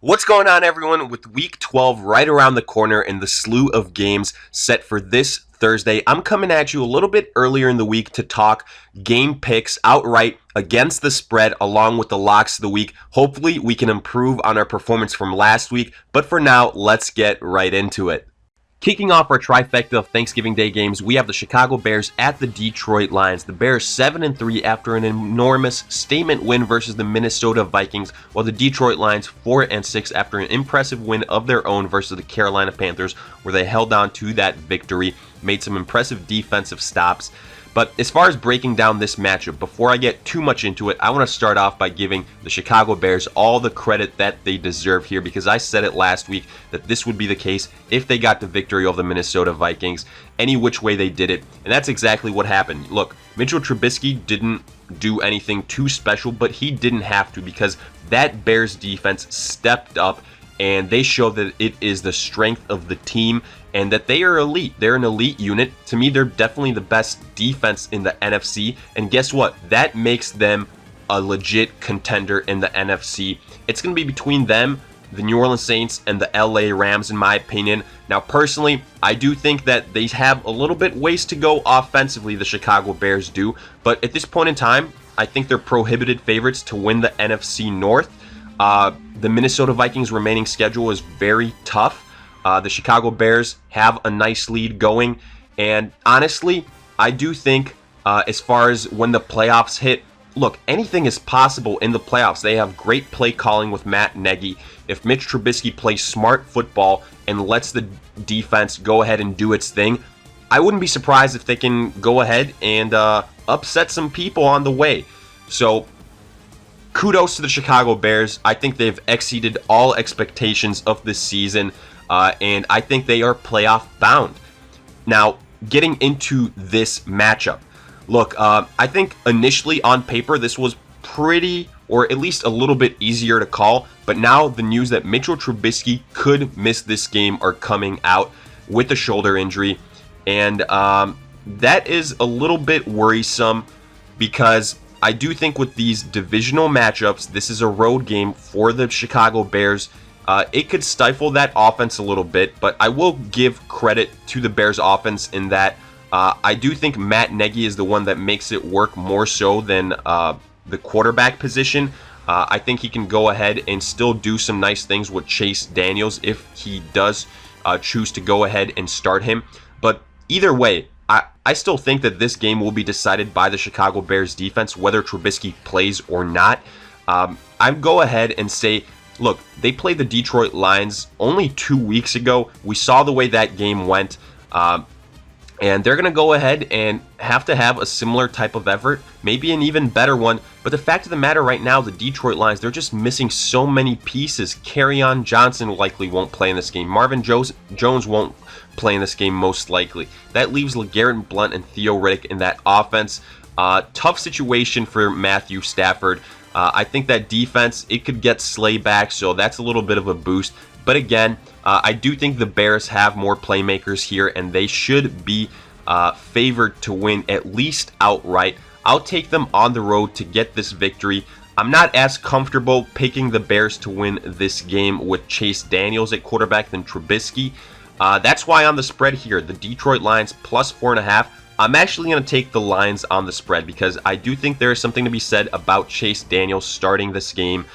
What's going on, everyone? With Week 12 right around the corner and the slew of games set for this Thursday, I'm coming at you a little bit earlier in the week to talk game picks outright against the spread along with the locks of the week. Hopefully, we can improve on our performance from last week, but for now, let's get right into it. Kicking off our trifecta of Thanksgiving Day games, we have the Chicago Bears at the Detroit Lions. The Bears 7-3 after an enormous statement win versus the Minnesota Vikings, while the Detroit Lions 4-6 after an impressive win of their own versus the Carolina Panthers, where they held on to that victory, made some impressive defensive stops. But as far as breaking down this matchup, before I get too much into it, I want to start off by giving the Chicago Bears all the credit that they deserve here, because I said it last week that this would be the case if they got the victory over the Minnesota Vikings, any which way they did it, and that's exactly what happened. Look, Mitchell Trubisky didn't do anything too special, but he didn't have to, because that Bears defense stepped up and they show that it is the strength of the team and that they are elite. They're an elite unit. To me, they're definitely the best defense in the NFC. And guess what? That makes them a legit contender in the NFC. It's going to be between them, the New Orleans Saints, and the LA Rams, in my opinion. Now, personally, I do think that they have a little bit ways to go offensively, the Chicago Bears do. But at this point in time, I think they're prohibited favorites to win the NFC North. The Minnesota Vikings' remaining schedule is very tough. The Chicago Bears have a nice lead going. And honestly, I do think as far as when the playoffs hit, look, anything is possible in the playoffs. They have great play calling with Matt Nagy. If Mitch Trubisky plays smart football and lets the defense go ahead and do its thing, I wouldn't be surprised if they can go ahead and upset some people on the way. So kudos to the Chicago Bears. I think they've exceeded all expectations of this season, and I think they are playoff bound. Now, getting into this matchup. Look, I think initially on paper this was pretty, or at least a little bit easier to call, but now the news that Mitchell Trubisky could miss this game are coming out with a shoulder injury, and that is a little bit worrisome, because I do think with these divisional matchups, this is a road game for the Chicago Bears. It could stifle that offense a little bit, but I will give credit to the Bears offense in that I do think Matt Nagy is the one that makes it work more so than the quarterback position. I think he can go ahead and still do some nice things with Chase Daniels if he does choose to go ahead and start him. But either way, I still think that this game will be decided by the Chicago Bears defense, whether Trubisky plays or not. I'd go ahead and say, look, they played the Detroit Lions only 2 weeks ago. We saw the way that game went. And they're going to go ahead and have to have a similar type of effort, maybe an even better one. But the fact of the matter right now, the Detroit Lions, they're just missing so many pieces. Kerryon Johnson likely won't play in this game. Marvin Jones won't play in this game most likely. That leaves LeGarrette Blount and Theo Riddick in that offense. Tough situation for Matthew Stafford. I think that defense, it could get Slay back, so that's a little bit of a boost. But again, I do think the Bears have more playmakers here, and they should be favored to win at least outright. I'll take them on the road to get this victory. I'm not as comfortable picking the Bears to win this game with Chase Daniels at quarterback than Trubisky. That's why on the spread here, the Detroit Lions plus 4.5, I'm actually going to take the Lions on the spread, because I do think there is something to be said about Chase Daniels starting this game.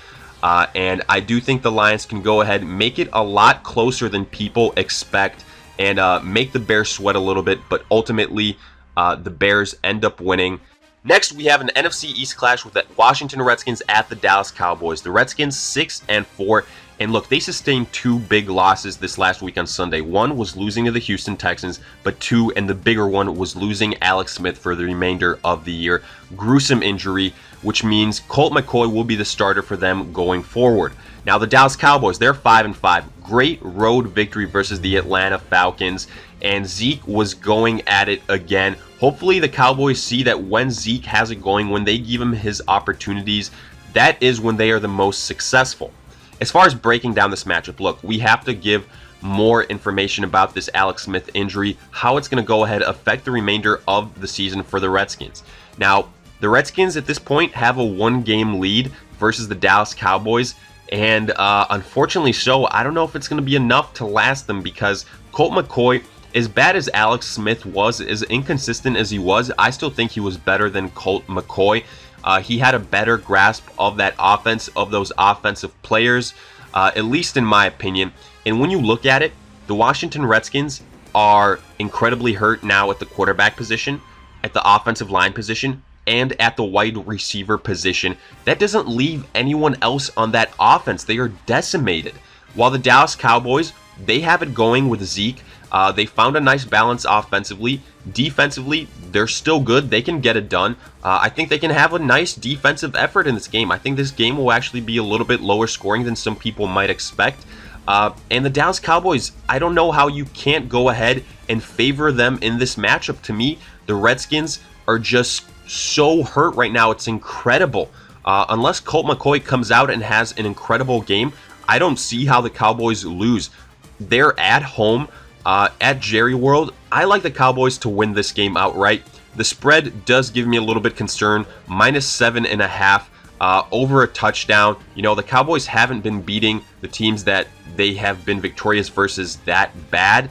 And I do think the Lions can go ahead and make it a lot closer than people expect and make the Bears sweat a little bit, but ultimately the Bears end up winning. Next, we have an NFC East clash with the Washington Redskins at the Dallas Cowboys. The Redskins 6-4, and look, they sustained two big losses this last week on Sunday. One was losing to the Houston Texans, but two, and the bigger one, was losing Alex Smith for the remainder of the year. Gruesome injury, which means Colt McCoy will be the starter for them going forward. Now, the Dallas Cowboys, they're 5-5. Great road victory versus the Atlanta Falcons, and Zeke was going at it again. Hopefully, the Cowboys see that when Zeke has it going, when they give him his opportunities, that is when they are the most successful. As far as breaking down this matchup, look, we have to give more information about this Alex Smith injury, how it's going to go ahead and affect the remainder of the season for the Redskins. Now, the Redskins at this point have a one-game lead versus the Dallas Cowboys. And unfortunately so, I don't know if it's going to be enough to last them, because Colt McCoy, as bad as Alex Smith was, as inconsistent as he was, I still think he was better than Colt McCoy. He had a better grasp of that offense, of those offensive players, at least in my opinion. And when you look at it, the Washington Redskins are incredibly hurt now at the quarterback position, at the offensive line position, and at the wide receiver position. That doesn't leave anyone else on that offense. They are decimated. While the Dallas Cowboys, they have it going with Zeke. They found a nice balance offensively. Defensively, they're still good. They can get it done. I think they can have a nice defensive effort in this game. I think this game will actually be a little bit lower scoring than some people might expect. And the Dallas Cowboys, I don't know how you can't go ahead and favor them in this matchup. To me, the Redskins are just so hurt right now. It's incredible. Unless Colt McCoy comes out and has an incredible game, I don't see how the Cowboys lose. They're at home, at Jerry World. I like the Cowboys to win this game outright. The spread does give me a little bit concern. -7.5 over a touchdown. You know, the Cowboys haven't been beating the teams that they have been victorious versus that bad.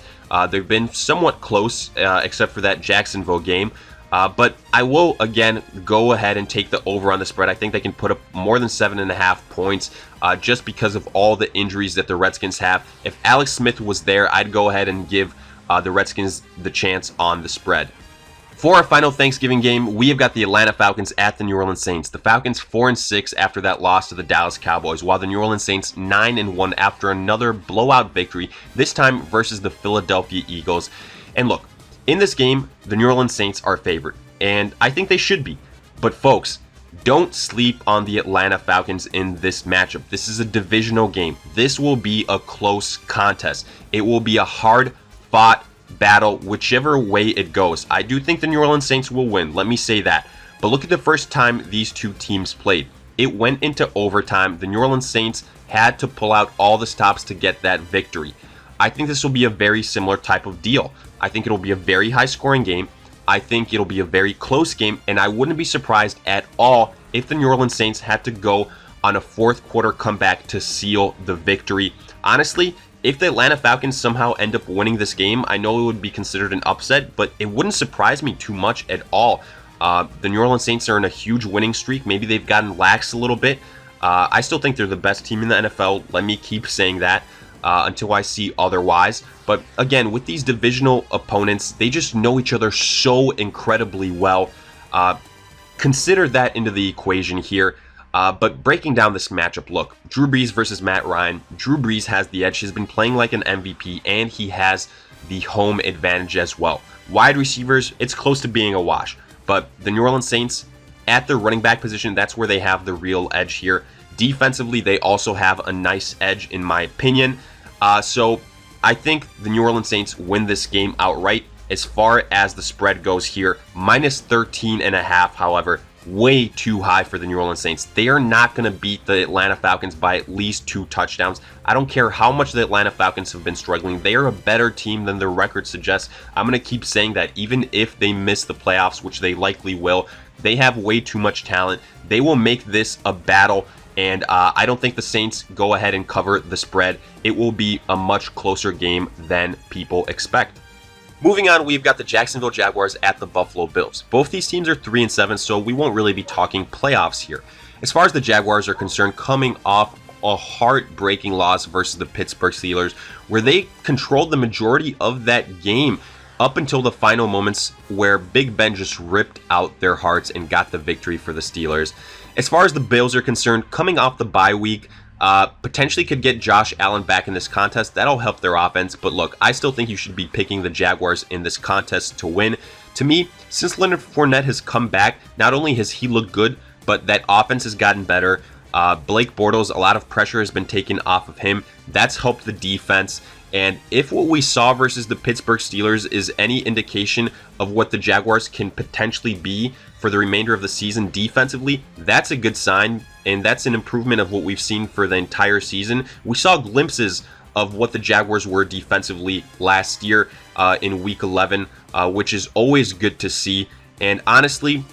They've been somewhat close, except for that Jacksonville game. But I will, again, go ahead and take the over on the spread. I think they can put up more than 7.5 points just because of all the injuries that the Redskins have. If Alex Smith was there, I'd go ahead and give the Redskins the chance on the spread. For our final Thanksgiving game, we have got the Atlanta Falcons at the New Orleans Saints. The Falcons 4-6 after that loss to the Dallas Cowboys, while the New Orleans Saints 9-1 after another blowout victory, this time versus the Philadelphia Eagles. And look, in this game, the New Orleans Saints are favored, and I think they should be. But folks, don't sleep on the Atlanta Falcons in this matchup. This is a divisional game. This will be a close contest. It will be a hard-fought battle, whichever way it goes. I do think the New Orleans Saints will win, let me say that. But look at the first time these two teams played. It went into overtime. The New Orleans Saints had to pull out all the stops to get that victory. I think this will be a very similar type of deal. I think it'll be a very high-scoring game. I think it'll be a very close game, and I wouldn't be surprised at all if the New Orleans Saints had to go on a fourth quarter comeback to seal the victory. Honestly, if the Atlanta Falcons somehow end up winning this game, I know it would be considered an upset, but it wouldn't surprise me too much at all. The New Orleans Saints are in a huge winning streak. Maybe they've gotten lax a little bit. I still think they're the best team in the NFL. Let me keep saying that until I see otherwise. But again, with these divisional opponents, they just know each other so incredibly well. Consider that into the equation here. But breaking down this matchup, look, Drew Brees versus Matt Ryan. Drew Brees has the edge. He's been playing like an MVP, and he has the home advantage as well. Wide receivers, it's close to being a wash. But the New Orleans Saints, at the running back position, that's where they have the real edge here. Defensively, they also have a nice edge, in my opinion. So I think the New Orleans Saints win this game outright. As far as the spread goes here, -13.5, however, way too high for the New Orleans Saints. They are not going to beat the Atlanta Falcons by at least 2 touchdowns. I don't care how much the Atlanta Falcons have been struggling. They are a better team than their record suggests. I'm going to keep saying that even if they miss the playoffs, which they likely will. They have way too much talent. They will make this a battle. And I don't think the Saints go ahead and cover the spread. It will be a much closer game than people expect. Moving on, we've got the Jacksonville Jaguars at the Buffalo Bills. Both these teams are 3-7, so we won't really be talking playoffs here. As far as the Jaguars are concerned, coming off a heartbreaking loss versus the Pittsburgh Steelers, where they controlled the majority of that game up until the final moments, where Big Ben just ripped out their hearts and got the victory for the Steelers. As far as the Bills are concerned, coming off the bye week, potentially could get Josh Allen back in this contest. That'll help their offense. But look, I still think you should be picking the Jaguars in this contest to win. To me, since Leonard Fournette has come back, not only has he looked good, but that offense has gotten better. Blake Bortles, a lot of pressure has been taken off of him. That's helped the defense. And if what we saw versus the Pittsburgh Steelers is any indication of what the Jaguars can potentially be for the remainder of the season defensively, that's a good sign, and that's an improvement of what we've seen for the entire season. We saw glimpses of what the Jaguars were defensively last year in Week 11, which is always good to see. And honestly,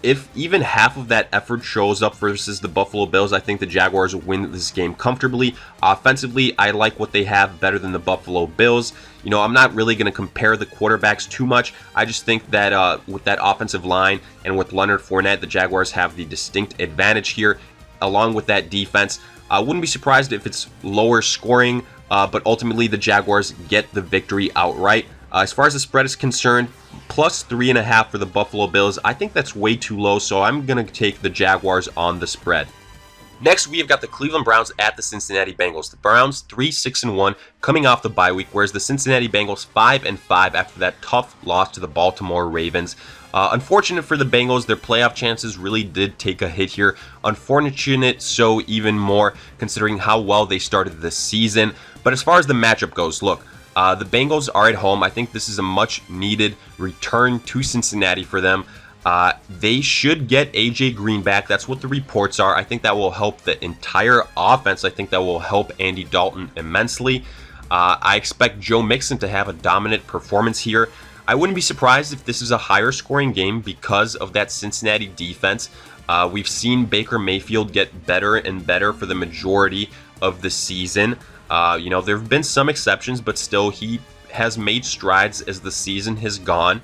If even half of that effort shows up versus the Buffalo Bills, I think the Jaguars win this game comfortably. Offensively, I like what they have better than the Buffalo Bills. You know, I'm not really going to compare the quarterbacks too much. I just think that with that offensive line and with Leonard Fournette, the Jaguars have the distinct advantage here, along with that defense. I wouldn't be surprised if it's lower scoring, but ultimately the Jaguars get the victory outright. As far as the spread is concerned, plus 3.5 for the Buffalo Bills. I think that's way too low, so I'm going to take the Jaguars on the spread. Next, we have got the Cleveland Browns at the Cincinnati Bengals. The Browns 3-6-1 coming off the bye week, whereas the Cincinnati Bengals 5-5 after that tough loss to the Baltimore Ravens. Unfortunate for the Bengals, their playoff chances really did take a hit here. Unfortunate so even more considering how well they started the season. But as far as the matchup goes, look, the Bengals are at home. I think this is a much needed return to Cincinnati for them. They should get AJ Green back. That's what the reports are. I think that will help the entire offense. I think that will help Andy Dalton immensely. I expect Joe Mixon to have a dominant performance here. I wouldn't be surprised if this is a higher scoring game because of that Cincinnati defense. We've seen Baker Mayfield get better and better for the majority of the season. You know, there have been some exceptions, but still he has made strides as the season has gone.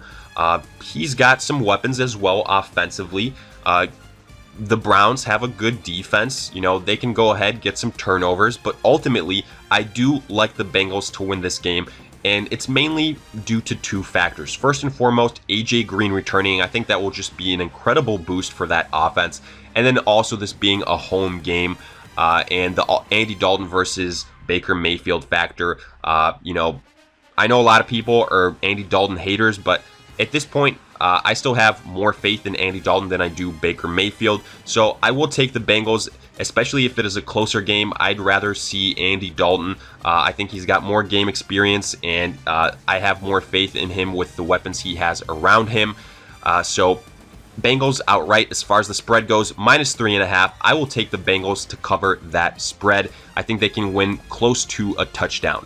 He's got some weapons as well offensively. The Browns have a good defense. You know, they can go ahead, get some turnovers, but ultimately, I do like the Bengals to win this game, and it's mainly due to two factors. First and foremost, AJ Green returning. I think that will just be an incredible boost for that offense, and then also this being a home game, and the Andy Dalton versus Baker Mayfield factor. You know, I know a lot of people are Andy Dalton haters, but at this point, I still have more faith in Andy Dalton than I do Baker Mayfield. So I will take the Bengals, especially if it is a closer game. I'd rather see Andy Dalton. I think he's got more game experience, and I have more faith in him with the weapons he has around him. So Bengals outright as far as the spread goes, minus 3.5. I will take the Bengals to cover that spread. I think they can win close to a touchdown.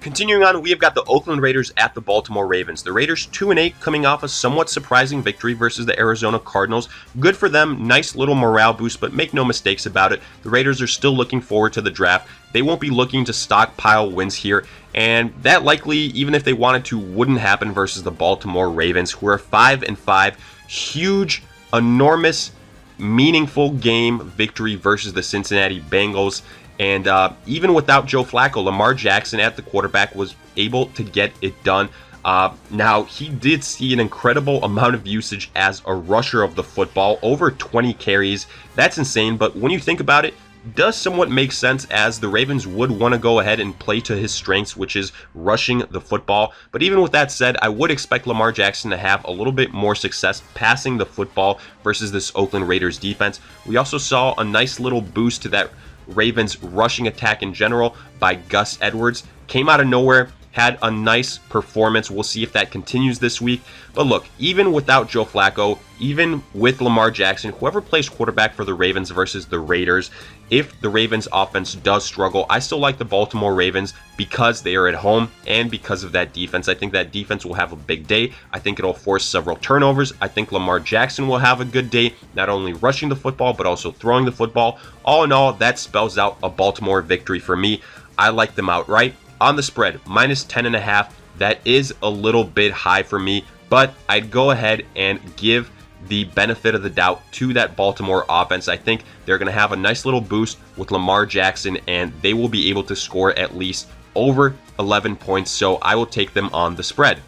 Continuing on, we have got the Oakland Raiders at the Baltimore Ravens. The Raiders 2-8 coming off a somewhat surprising victory versus the Arizona Cardinals. Good for them, nice little morale boost, but make no mistakes about it. The Raiders are still looking forward to the draft. They won't be looking to stockpile wins here, and that likely, even if they wanted to, wouldn't happen versus the Baltimore Ravens, who are 5-5. Huge, enormous, meaningful game victory versus the Cincinnati Bengals. And even without Joe Flacco, Lamar Jackson at the quarterback was able to get it done. Now, he did see an incredible amount of usage as a rusher of the football, over 20 carries. That's insane, but when you think about it, does somewhat make sense, as the Ravens would want to go ahead and play to his strengths, which is rushing the football. But even with that said, I would expect Lamar Jackson to have a little bit more success passing the football versus this Oakland Raiders defense. We also saw a nice little boost to that Ravens rushing attack in general by Gus Edwards. Came out of nowhere, had a nice performance. We'll see if that continues this week. But look, even without Joe Flacco, even with Lamar Jackson, whoever plays quarterback for the Ravens versus the Raiders, if the Ravens offense does struggle, I still like the Baltimore Ravens because they are at home and because of that defense. I think that defense will have a big day. I think it'll force several turnovers. I think Lamar Jackson will have a good day, not only rushing the football, but also throwing the football. All in all, that spells out a Baltimore victory for me. I like them outright. On the spread, minus 10.5. That is a little bit high for me, but I'd go ahead and give the benefit of the doubt to that Baltimore offense. I think they're going to have a nice little boost with Lamar Jackson, and they will be able to score at least over 11 points, so I will take them on the spread.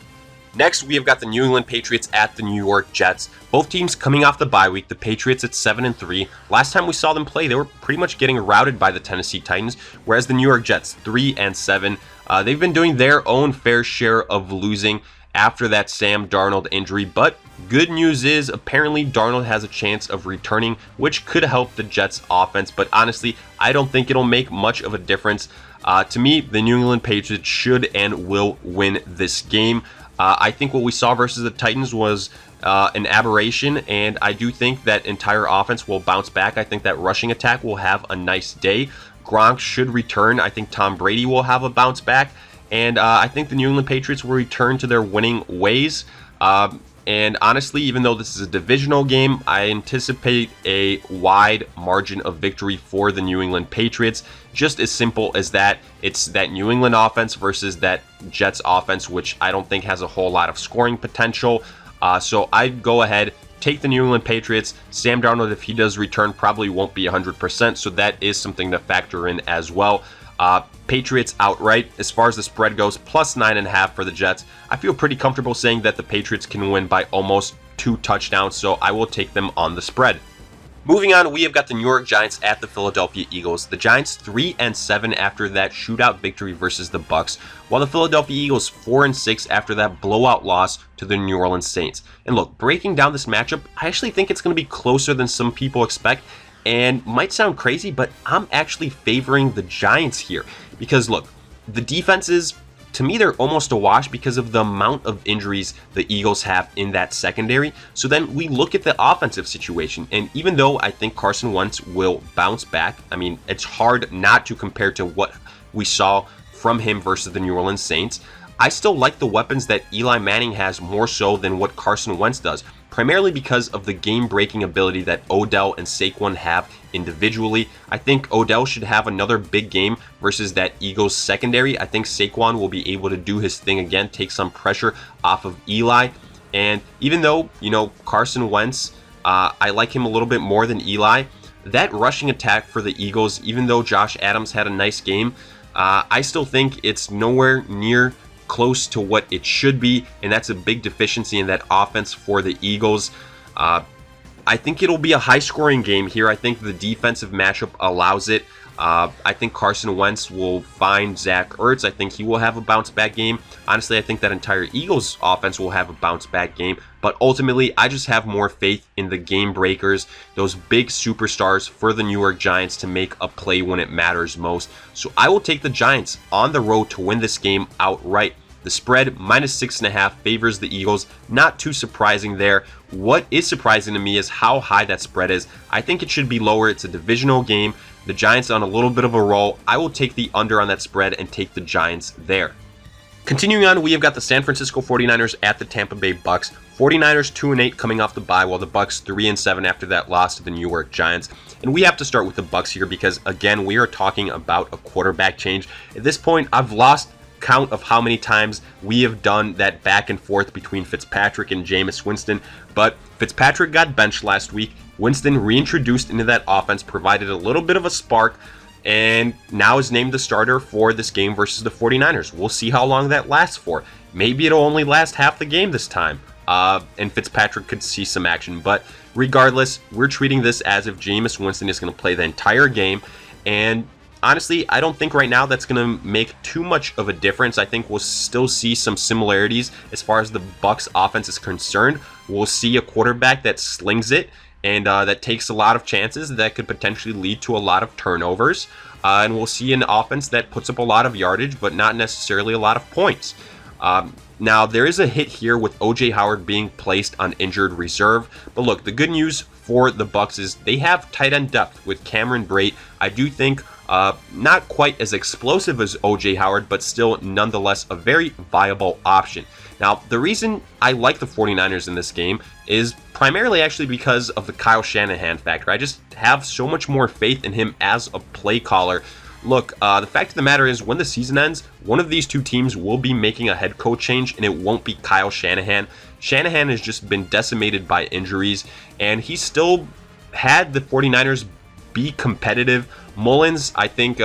Next, we have got the New England Patriots at the New York Jets. Both teams coming off the bye week. The Patriots at 7-3. Last time we saw them play, they were pretty much getting routed by the Tennessee Titans, whereas the New York Jets 3-7. They've been doing their own fair share of losing after that Sam Darnold injury, but good news is apparently Darnold has a chance of returning, which could help the Jets offense, but honestly, I don't think it'll make much of a difference. To me, the New England Patriots should and will win this game. I think what we saw versus the Titans was an aberration, and I do think that entire offense will bounce back. I think that rushing attack will have a nice day. Gronk should return. I think Tom Brady will have a bounce back, and I think the New England Patriots will return to their winning ways. And honestly, even though this is a divisional game, I anticipate a wide margin of victory for the New England Patriots. Just as simple as that. It's that New England offense versus that Jets offense, which I don't think has a whole lot of scoring potential. So I'd go ahead, take the New England Patriots. Sam Darnold, if he does return, probably won't be 100%, so that is something to factor in as well. Patriots outright. As far as the spread goes, plus 9.5 for the Jets. I feel pretty comfortable saying that the Patriots can win by almost 2 touchdowns, so I will take them on the spread. Moving on, we have got the New York Giants at the Philadelphia Eagles. The Giants 3-7 after that shootout victory versus the Bucs, while the Philadelphia Eagles 4-6 after that blowout loss to the New Orleans Saints. And look, breaking down this matchup, I actually think it's going to be closer than some people expect. And might sound crazy, but I'm actually favoring the Giants here. Because look, the defenses, to me, they're almost a wash because of the amount of injuries the Eagles have in that secondary. So then we look at the offensive situation. And even though I think Carson Wentz will bounce back, I mean, it's hard not to compare to what we saw from him versus the New Orleans Saints. I still like the weapons that Eli Manning has more so than what Carson Wentz does, primarily because of the game-breaking ability that Odell and Saquon have individually. I think Odell should have another big game versus that Eagles secondary. I think Saquon will be able to do his thing again, take some pressure off of Eli. And even though, Carson Wentz, I like him a little bit more than Eli, that rushing attack for the Eagles, even though Josh Adams had a nice game, I still think it's nowhere near close to what it should be, and that's a big deficiency in that offense for the Eagles. I think it'll be a high-scoring game here. I think the defensive matchup allows it. I think Carson Wentz will find Zach Ertz. I think he will have a bounce-back game. Honestly, I think that entire Eagles offense will have a bounce-back game. But ultimately, I just have more faith in the game breakers, those big superstars for the New York Giants to make a play when it matters most. So I will take the Giants on the road to win this game outright. The spread, minus 6.5, favors the Eagles. Not too surprising there. What is surprising to me is how high that spread is. I think it should be lower. It's a divisional game. The Giants on a little bit of a roll. I will take the under on that spread and take the Giants there. Continuing on, we have got the San Francisco 49ers at the Tampa Bay Bucks. 49ers 2-8 coming off the bye, while the Bucks 3-7 after that loss to the New York Giants. And we have to start with the Bucks here because, again, we are talking about a quarterback change. At this point, I've lost count of how many times we have done that back and forth between Fitzpatrick and Jameis Winston, but Fitzpatrick got benched last week. Winston reintroduced into that offense, provided a little bit of a spark, and now is named the starter for this game versus the 49ers. We'll see how long that lasts for. Maybe it'll only last half the game this time, and Fitzpatrick could see some action, but regardless, we're treating this as if Jameis Winston is going to play the entire game, and honestly, I don't think right now that's going to make too much of a difference. I think we'll still see some similarities as far as the Bucs offense is concerned. We'll see a quarterback that slings it and that takes a lot of chances that could potentially lead to a lot of turnovers. And we'll see an offense that puts up a lot of yardage, but not necessarily a lot of points. Now, there is a hit here with O.J. Howard being placed on injured reserve. But look, the good news for the Bucs is they have tight end depth with Cameron Brate. I do think not quite as explosive as O.J. Howard, but still nonetheless a very viable option. Now, the reason I like the 49ers in this game is primarily actually because of the Kyle Shanahan factor. I just have so much more faith in him as a play caller. Look, the fact of the matter is when the season ends, one of these two teams will be making a head coach change, and it won't be Kyle Shanahan. Shanahan has just been decimated by injuries, and he still had the 49ers be competitive. Mullins, I think,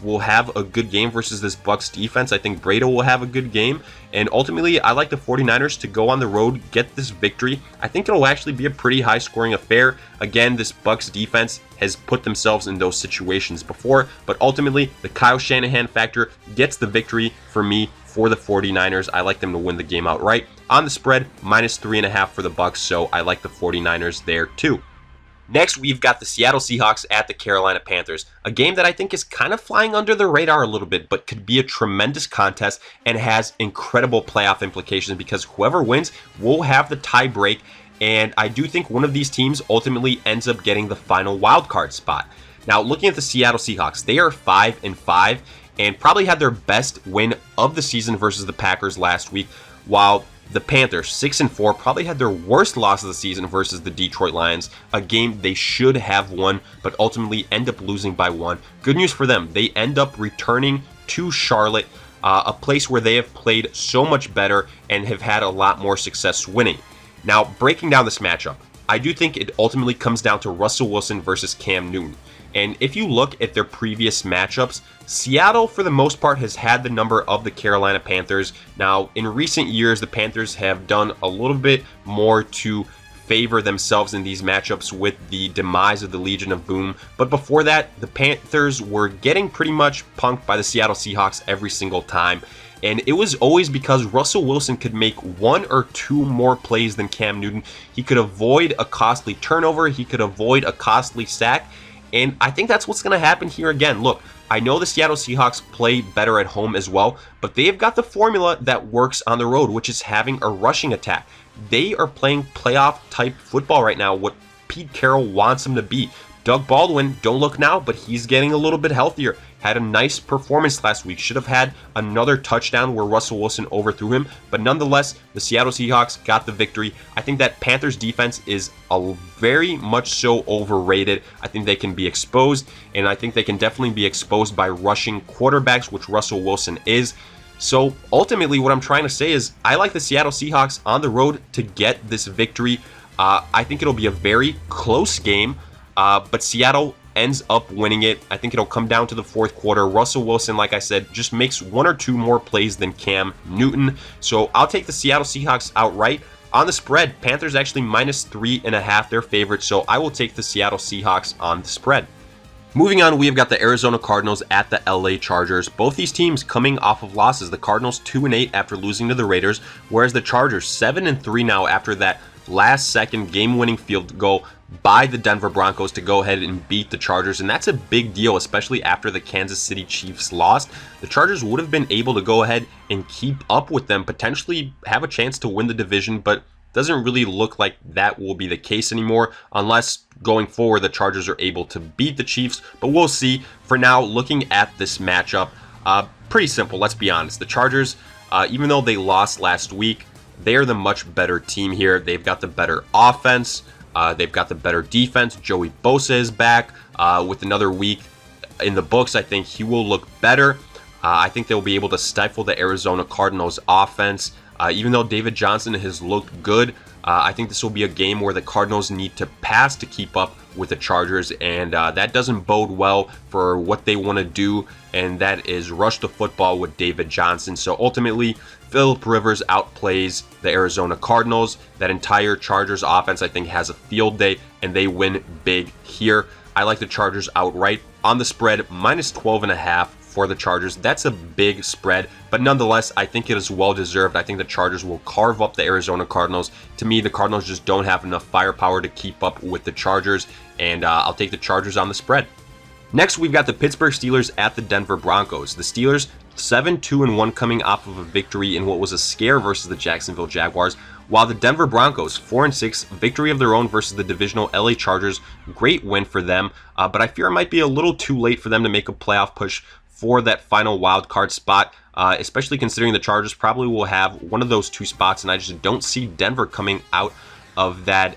will have a good game versus this Bucs defense. I think Brady will have a good game. And ultimately, I like the 49ers to go on the road, get this victory. I think it'll actually be a pretty high-scoring affair. Again, this Bucs defense has put themselves in those situations before. But ultimately, the Kyle Shanahan factor gets the victory for me for the 49ers. I like them to win the game outright. On the spread, minus 3.5 for the Bucs, so I like the 49ers there too. Next, we've got the Seattle Seahawks at the Carolina Panthers, a game that I think is kind of flying under the radar a little bit, but could be a tremendous contest and has incredible playoff implications because whoever wins will have the tie break, and I do think one of these teams ultimately ends up getting the final wild card spot. Now, looking at the Seattle Seahawks, they are 5-5 and probably had their best win of the season versus the Packers last week, while The Panthers, 6-4, probably had their worst loss of the season versus the Detroit Lions, a game they should have won, but ultimately end up losing by 1. Good news for them, they end up returning to Charlotte, a place where they have played so much better and have had a lot more success winning. Now, breaking down this matchup, I do think it ultimately comes down to Russell Wilson versus Cam Newton. And if you look at their previous matchups, Seattle, for the most part, has had the number of the Carolina Panthers. Now, in recent years, the Panthers have done a little bit more to favor themselves in these matchups with the demise of the Legion of Boom. But before that, the Panthers were getting pretty much punked by the Seattle Seahawks every single time. And it was always because Russell Wilson could make 1 or 2 more plays than Cam Newton. He could avoid a costly turnover. He could avoid a costly sack. And I think that's what's going to happen here again. Look, I know the Seattle Seahawks play better at home as well, but they have got the formula that works on the road, which is having a rushing attack. They are playing playoff-type football right now, what Pete Carroll wants them to be. Doug Baldwin, don't look now, but he's getting a little bit healthier. Had a nice performance last week. Should have had another touchdown where Russell Wilson overthrew him. But nonetheless, the Seattle Seahawks got the victory. I think that Panthers defense is very much so overrated. I think they can be exposed, and I think they can definitely be exposed by rushing quarterbacks, which Russell Wilson is. So ultimately, what I'm trying to say is I like the Seattle Seahawks on the road to get this victory. I think it'll be a very close game, but Seattle ends up winning it. I think it'll come down to the fourth quarter. Russell Wilson, like I said, just makes 1 or 2 more plays than Cam Newton. So I'll take the Seattle Seahawks outright. On the spread, Panthers actually -3.5, their favorite. So I will take the Seattle Seahawks on the spread. Moving on, we have got the Arizona Cardinals at the LA Chargers. Both these teams coming off of losses. The Cardinals 2-8 after losing to the Raiders, whereas the Chargers 7-3 now after that last-second game-winning field goal by the Denver Broncos to go ahead and beat the Chargers, and that's a big deal, especially after the Kansas City Chiefs lost. The Chargers would have been able to go ahead and keep up with them, potentially have a chance to win the division, but doesn't really look like that will be the case anymore unless going forward the Chargers are able to beat the Chiefs, but we'll see. For now, looking at this matchup, pretty simple, let's be honest. The Chargers, even though they lost last week, they are the much better team here. They've got the better offense. They've got the better defense. Joey Bosa is back with another week in the books. I think he will look better. I think they'll be able to stifle the Arizona Cardinals offense. Even though David Johnson has looked good, I think this will be a game where the Cardinals need to pass to keep up with the Chargers, and that doesn't bode well for what they want to do, and that is rush the football with David Johnson. So ultimately, Phillip Rivers outplays the Arizona Cardinals. That entire Chargers offense, I think, has a field day, and they win big here. I like the Chargers outright on the spread, -12.5 for the Chargers. That's a big spread, but nonetheless, I think it is well-deserved. I think the Chargers will carve up the Arizona Cardinals. To me, the Cardinals just don't have enough firepower to keep up with the Chargers, and I'll take the Chargers on the spread. Next, we've got the Pittsburgh Steelers at the Denver Broncos. The Steelers 7-2-1 coming off of a victory in what was a scare versus the Jacksonville Jaguars, while the Denver Broncos 4-6, victory of their own versus the divisional LA Chargers. Great win for them, but I fear it might be a little too late for them to make a playoff push for that final wild card spot, especially considering the Chargers probably will have one of those 2 spots, and I just don't see Denver coming out of that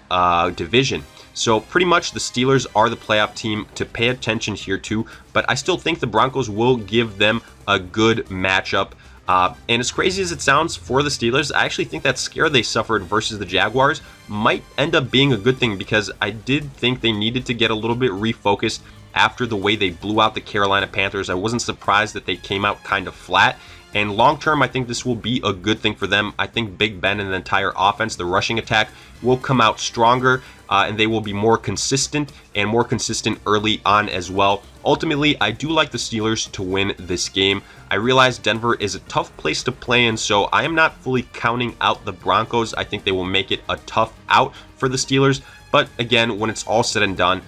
division. So pretty much the Steelers are the playoff team to pay attention here to, but I still think the Broncos will give them a good matchup. And as crazy as it sounds for the Steelers, I actually think that scare they suffered versus the Jaguars might end up being a good thing, because I did think they needed to get a little bit refocused after the way they blew out the Carolina Panthers. I wasn't surprised that they came out kind of flat. And long term, I think this will be a good thing for them. I think Big Ben and the entire offense, the rushing attack, will come out stronger, and they will be more consistent and more consistent early on as well. Ultimately, I do like the Steelers to win this game. I realize Denver is a tough place to play in, so I am not fully counting out the Broncos. I think they will make it a tough out for the Steelers. But again, when it's all said and done,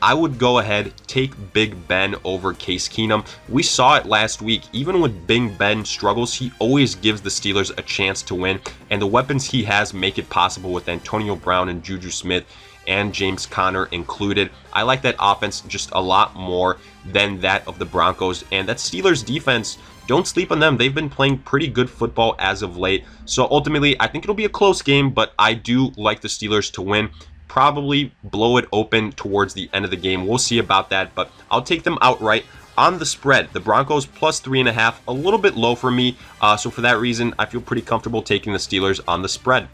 I would go ahead, take Big Ben over Case Keenum. We saw it last week. Even when Big Ben struggles, he always gives the Steelers a chance to win. And the weapons he has make it possible with Antonio Brown and Juju Smith and James Conner included. I like that offense just a lot more than that of the Broncos, and that Steelers defense, don't sleep on them. They've been playing pretty good football as of late. So ultimately, I think it'll be a close game, but I do like the Steelers to win. Probably blow it open towards the end of the game. We'll see about that, but I'll take them outright. On the spread, the Broncos plus 3.5, a little bit low for me. So for that reason, I feel pretty comfortable taking the Steelers on the spread.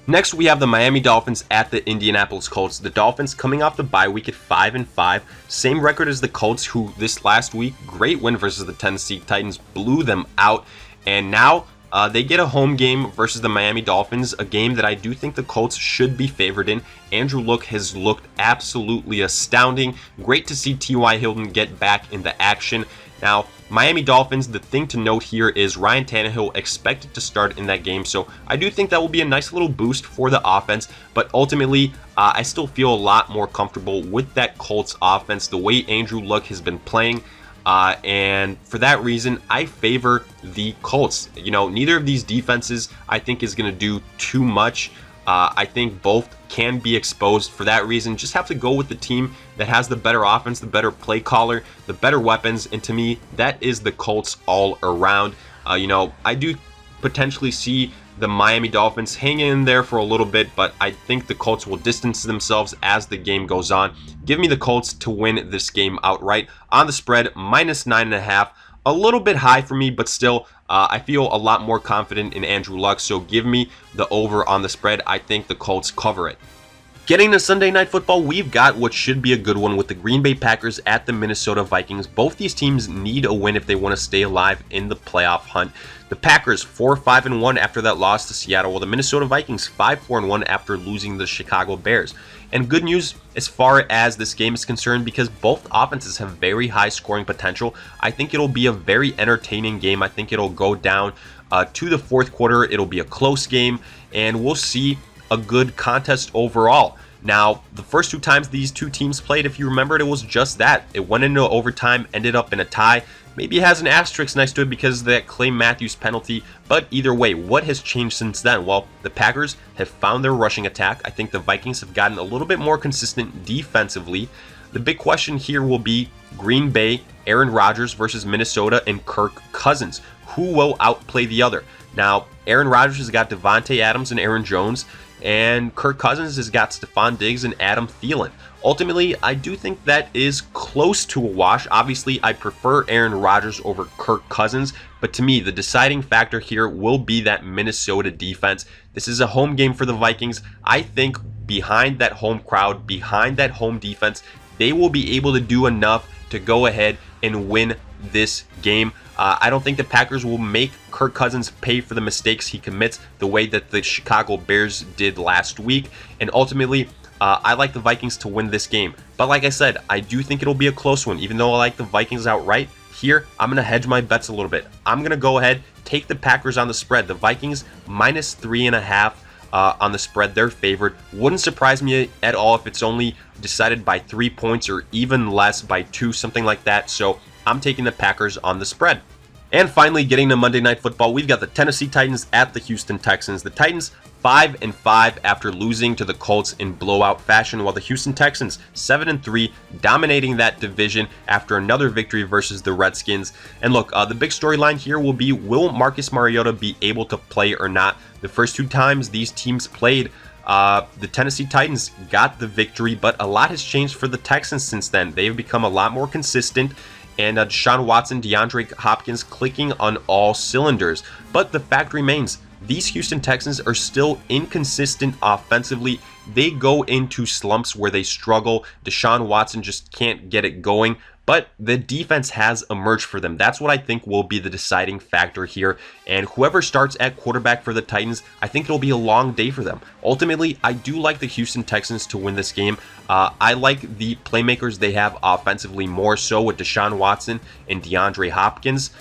Next, we have the Miami Dolphins at the Indianapolis Colts. The Dolphins coming off the bye week at 5-5. Same record as the Colts, who this last week, great win versus the Tennessee Titans, blew them out. And now they get a home game versus the Miami Dolphins, a game that I do think the Colts should be favored in. Andrew Luck has looked absolutely astounding. Great to see T.Y. Hilton get back into action. Now, Miami Dolphins, the thing to note here is Ryan Tannehill expected to start in that game, so I do think that will be a nice little boost for the offense, but ultimately, I still feel a lot more comfortable with that Colts offense, the way Andrew Luck has been playing, and for that reason, I favor the Colts. You know, neither of these defenses, I think, is going to do too much. I think both can be exposed. For that reason, just have to go with the team that has the better offense, the better play caller, the better weapons, and to me, that is the Colts all around. You know, I do potentially see the Miami Dolphins hanging in there for a little bit, but I think the Colts will distance themselves as the game goes on. Give me the Colts to win this game outright. On the spread, minus 9.5. A little bit high for me, but still, I feel a lot more confident in Andrew Luck, so give me the over on the spread. I think the Colts cover it. Getting to Sunday Night Football, we've got what should be a good one with the Green Bay Packers at the Minnesota Vikings. Both these teams need a win if they want to stay alive in the playoff hunt. The Packers 4-5-1 after that loss to Seattle, while the Minnesota Vikings 5-4-1 after losing the Chicago Bears. And good news as far as this game is concerned, because both offenses have very high scoring potential. I think it'll be a very entertaining game. I think it'll go down to the fourth quarter. It'll be a close game, and we'll see a good contest overall. Now, the first two times these two teams played, if you remember, it was just that. It went into overtime, ended up in a tie. Maybe it has an asterisk next to it because of that Clay Matthews penalty, but either way, what has changed since then? Well, the Packers have found their rushing attack. I think the Vikings have gotten a little bit more consistent defensively. The big question here will be Green Bay, Aaron Rodgers versus Minnesota and Kirk Cousins. Who will outplay the other? Now, Aaron Rodgers has got Devontae Adams and Aaron Jones, and Kirk Cousins has got Stephon Diggs and Adam Thielen. Ultimately, I do think that is close to a wash. Obviously, I prefer Aaron Rodgers over Kirk Cousins, but to me, the deciding factor here will be that Minnesota defense. This is a home game for the Vikings. I think behind that home crowd, behind that home defense, they will be able to do enough to go ahead and win this game. I don't think the Packers will make Kirk Cousins pay for the mistakes he commits the way that the Chicago Bears did last week. And ultimately, I like the Vikings to win this game. But like I said, I do think it'll be a close one. Even though I like the Vikings outright, here, I'm going to hedge my bets a little bit. I'm going to go ahead, take the Packers on the spread. The Vikings minus 3.5 on the spread. They're favored. Wouldn't surprise me at all if it's only decided by 3 points or even less, by 2, something like that. So I'm taking the Packers on the spread. And finally, getting to Monday Night Football, we've got the Tennessee Titans at the Houston Texans. The Titans 5-5 after losing to the Colts in blowout fashion, while the Houston Texans 7-3, dominating that division after another victory versus the Redskins. And look, the big storyline here will be, will Marcus Mariota be able to play or not? The first two times these teams played, the Tennessee Titans got the victory, but a lot has changed for the Texans since then. They've become a lot more consistent, and Deshaun Watson, DeAndre Hopkins clicking on all cylinders. But the fact remains, these Houston Texans are still inconsistent offensively. They go into slumps where they struggle. Deshaun Watson just can't get it going. But the defense has emerged for them. That's what I think will be the deciding factor here. And whoever starts at quarterback for the Titans, I think it'll be a long day for them. Ultimately, I do like the Houston Texans to win this game. I like the playmakers they have offensively more so with Deshaun Watson and DeAndre Hopkins.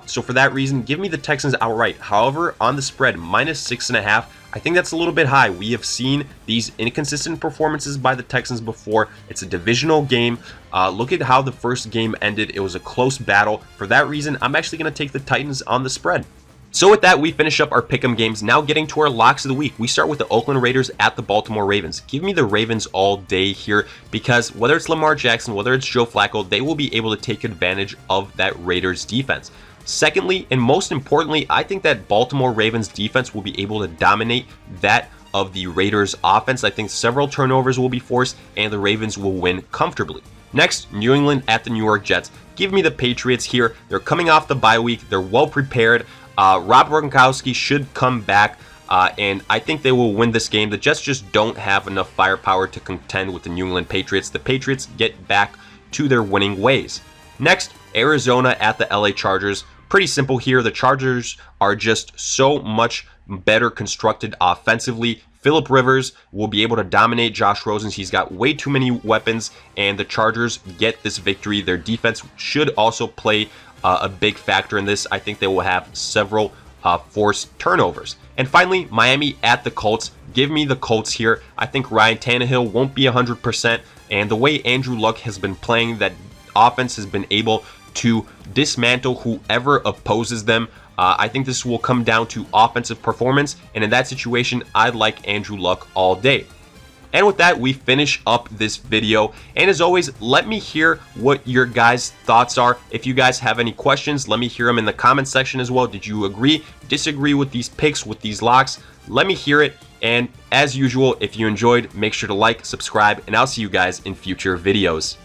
So for that reason, give me the Texans outright. However, on the spread, minus 6.5, I think that's a little bit high. We have seen these inconsistent performances by the Texans before. It's a divisional game. Look at how the first game ended. It was a close battle. For that reason, I'm actually going to take the Titans on the spread. So with that, we finish up our pick'em games. Now getting to our locks of the week. We start with the Oakland Raiders at the Baltimore Ravens. Give me the Ravens all day here because whether it's Lamar Jackson, whether it's Joe Flacco, they will be able to take advantage of that Raiders defense. Secondly, and most importantly, I think that Baltimore Ravens defense will be able to dominate that of the Raiders offense. I think several turnovers will be forced and the Ravens will win comfortably. Next, New England at the New York Jets. Give me the Patriots here. They're coming off the bye week. They're well prepared. Rob Gronkowski should come back, and I think they will win this game. The Jets just don't have enough firepower to contend with the New England Patriots. The Patriots get back to their winning ways. Next, Arizona at the LA Chargers. Pretty simple here. The Chargers are just so much better constructed offensively. Phillip Rivers will be able to dominate Josh Rosen. He's got way too many weapons, and the Chargers get this victory. Their defense should also play a big factor in this. I think they will have several forced turnovers. And finally, Miami at the Colts. Give me the Colts here. I think Ryan Tannehill won't be 100%, and the way Andrew Luck has been playing, that offense has been able to dismantle whoever opposes them. I think this will come down to offensive performance, and in that situation, I like Andrew Luck all day. And with that, we finish up this video. And as always, let me hear what your guys' thoughts are. If you guys have any questions, let me hear them in the comment section as well. Did you agree, disagree with these picks, with these locks? Let me hear it. And as usual, if you enjoyed, make sure to like, subscribe, and I'll see you guys in future videos.